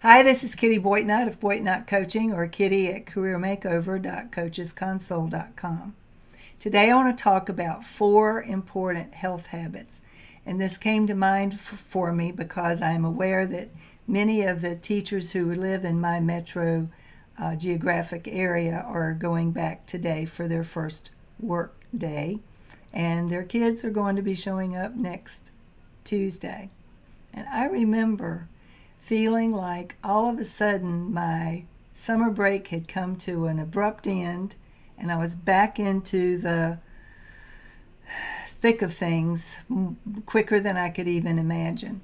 Hi, this is Kitty Boitnott of Boitnott Coaching, or Kitty at careermakeover.coachesconsole.com. Today I want to talk about 4 important health habits. And this came to mind for me because I am aware that many of the teachers who live in my metro geographic area are going back today for their first work day. And their kids are going to be showing up next Tuesday. And I remember feeling like all of a sudden my summer break had come to an abrupt end and I was back into the thick of things quicker than I could even imagine.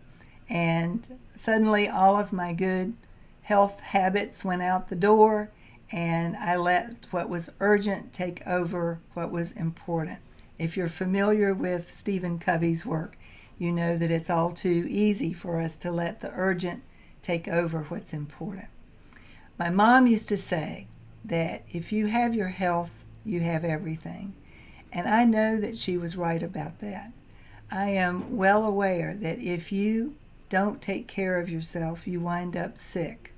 And suddenly all of my good health habits went out the door and I let what was urgent take over what was important. If you're familiar with Stephen Covey's work, you know that it's all too easy for us to let the urgent take over what's important. My mom used to say that if you have your health, you have everything. And I know that she was right about that. I am well aware that if you don't take care of yourself, you wind up sick.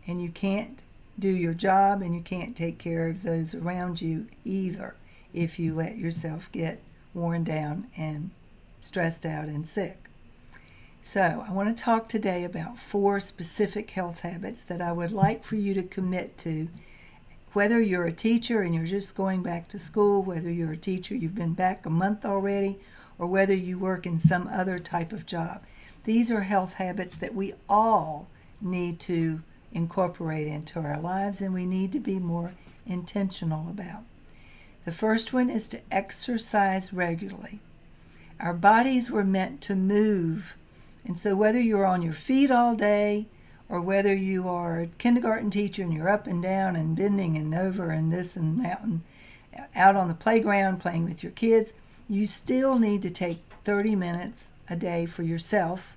And you can't do your job and you can't take care of those around you either if you let yourself get worn down and stressed out and sick. So I want to talk today about 4 specific health habits that I would like for you to commit to, whether you're a teacher and you're just going back to school, whether you're a teacher, you've been back a month already, or whether you work in some other type of job. These are health habits that we all need to incorporate into our lives and we need to be more intentional about. The first one is to exercise regularly. Our bodies were meant to move. And so whether you're on your feet all day or whether you are a kindergarten teacher and you're up and down and bending and over and this and that and out on the playground playing with your kids, you still need to take 30 minutes a day for yourself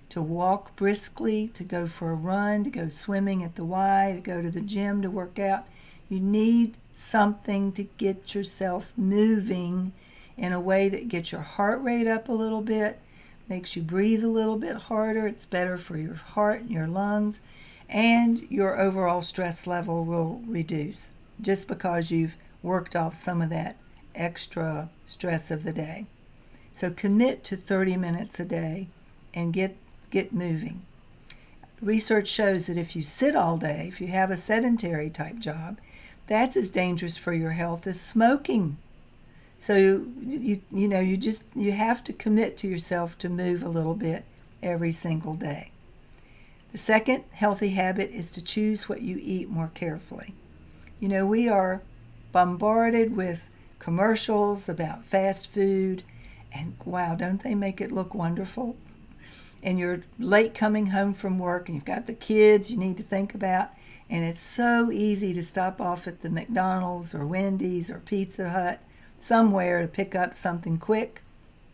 to walk briskly, to go for a run, to go swimming at the Y, to go to the gym to work out. You need something to get yourself moving in a way that gets your heart rate up a little bit, makes you breathe a little bit harder. It's better for your heart and your lungs, and your overall stress level will reduce just because you've worked off some of that extra stress of the day. So commit to 30 minutes a day and get moving. Research shows that if you sit all day, if you have a sedentary type job, that's as dangerous for your health as smoking. So you have to commit to yourself to move a little bit every single day. The second healthy habit is to choose what you eat more carefully. We are bombarded with commercials about fast food, and wow, don't they make it look wonderful? And you're late coming home from work and you've got the kids you need to think about, and it's so easy to stop off at the McDonald's or Wendy's or Pizza Hut somewhere to pick up something quick.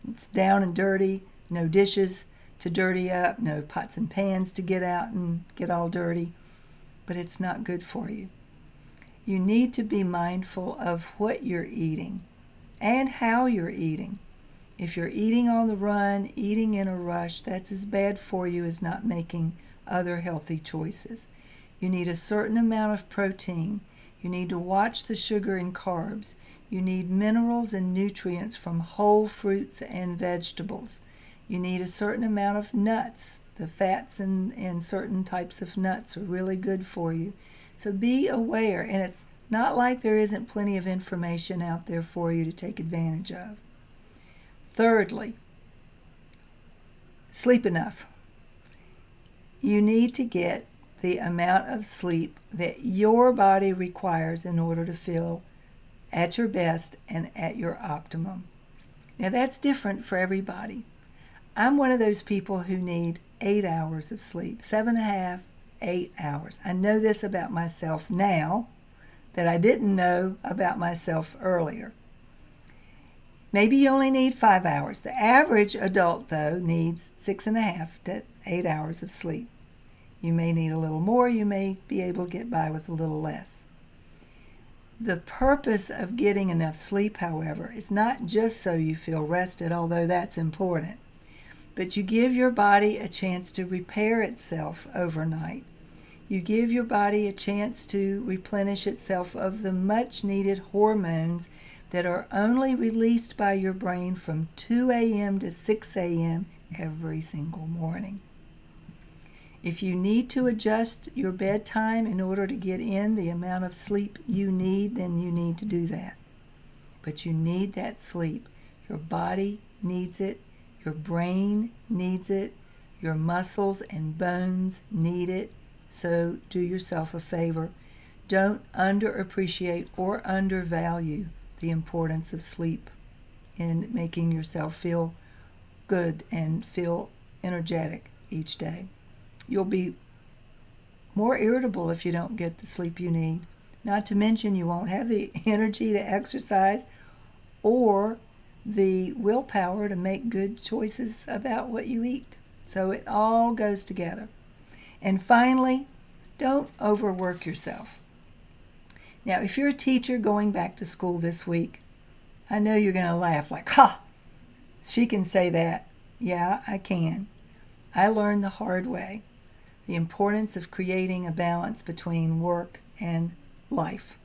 It's down and dirty, no dishes to dirty up, no pots and pans to get out and get all dirty, but it's not good for you. You need to be mindful of what you're eating and how you're eating. If you're eating on the run, eating in a rush, that's as bad for you as not making other healthy choices. You need a certain amount of protein. You need to watch the sugar and carbs. You need minerals and nutrients from whole fruits and vegetables. You need a certain amount of nuts. The fats in certain types of nuts are really good for you. So be aware, and it's not like there isn't plenty of information out there for you to take advantage of. Thirdly, sleep enough. You need to get the amount of sleep that your body requires in order to feel at your best and at your optimum. Now that's different for everybody. I'm one of those people who need 8 hours of sleep, 7.5, 8 hours. I know this about myself now that I didn't know about myself earlier. Maybe you only need 5 hours. The average adult, though, needs 6.5 to 8 hours of sleep. You may need a little more. You may be able to get by with a little less. The purpose of getting enough sleep, however, is not just so you feel rested, although that's important, but you give your body a chance to repair itself overnight. You give your body a chance to replenish itself of the much needed hormones that are only released by your brain from 2 a.m. to 6 a.m. every single morning. If you need to adjust your bedtime in order to get in the amount of sleep you need, then you need to do that. But you need that sleep. Your body needs it. Your brain needs it. Your muscles and bones need it. So do yourself a favor. Don't underappreciate or undervalue the importance of sleep in making yourself feel good and feel energetic each day. You'll be more irritable if you don't get the sleep you need. Not to mention you won't have the energy to exercise or the willpower to make good choices about what you eat. So it all goes together. And finally, don't overwork yourself. Now, if you're a teacher going back to school this week, I know you're going to laugh like, ha, she can say that. Yeah, I can. I learned the hard way the importance of creating a balance between work and life.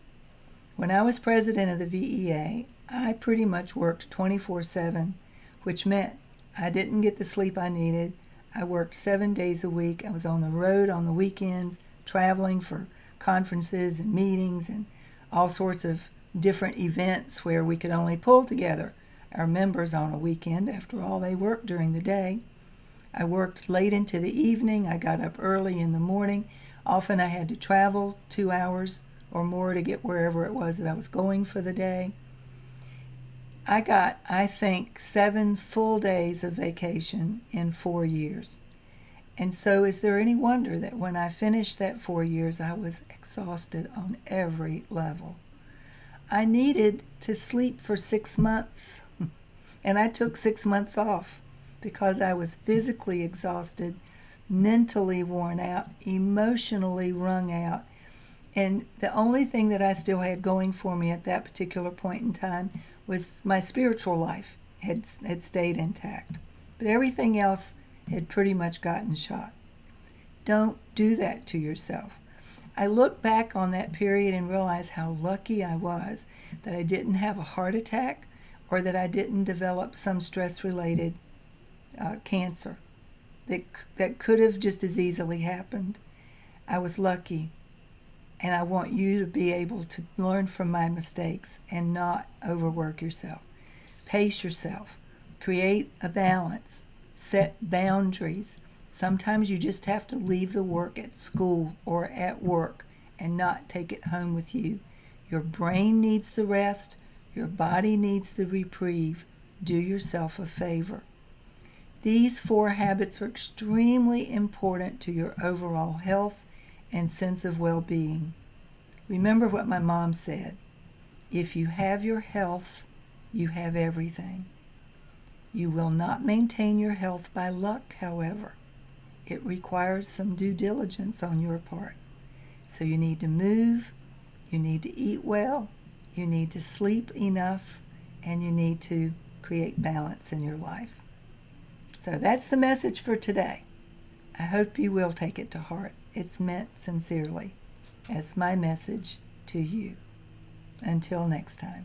When I was president of the VEA, I pretty much worked 24/7, which meant I didn't get the sleep I needed. I worked 7 days a week. I was on the road on the weekends, traveling for conferences and meetings and all sorts of different events where we could only pull together our members on a weekend. After all, they worked during the day. I worked late into the evening. I got up early in the morning. Often I had to travel 2 hours or more to get wherever it was that I was going for the day. I got, I think, 7 full days of vacation in 4 years. And so is there any wonder that when I finished that 4 years, I was exhausted on every level? I needed to sleep for 6 months, and I took 6 months off because I was physically exhausted, mentally worn out, emotionally wrung out. And the only thing that I still had going for me at that particular point in time was my spiritual life had stayed intact. But everything else had pretty much gotten shot. Don't do that to yourself. I look back on that period and realize how lucky I was that I didn't have a heart attack or that I didn't develop some stress-related cancer that could have just as easily happened. I was lucky. And I want you to be able to learn from my mistakes and not overwork yourself. Pace yourself. Create a balance. Set boundaries. Sometimes you just have to leave the work at school or at work and not take it home with you. Your brain needs the rest. Your body needs the reprieve. Do yourself a favor. These 4 habits are extremely important to your overall health and sense of well-being. Remember what my mom said. If you have your health, you have everything. You will not maintain your health by luck, however. It requires some due diligence on your part. So you need to move, you need to eat well, you need to sleep enough, and you need to create balance in your life. So that's the message for today. I hope you will take it to heart. It's meant sincerely as my message to you. Until next time.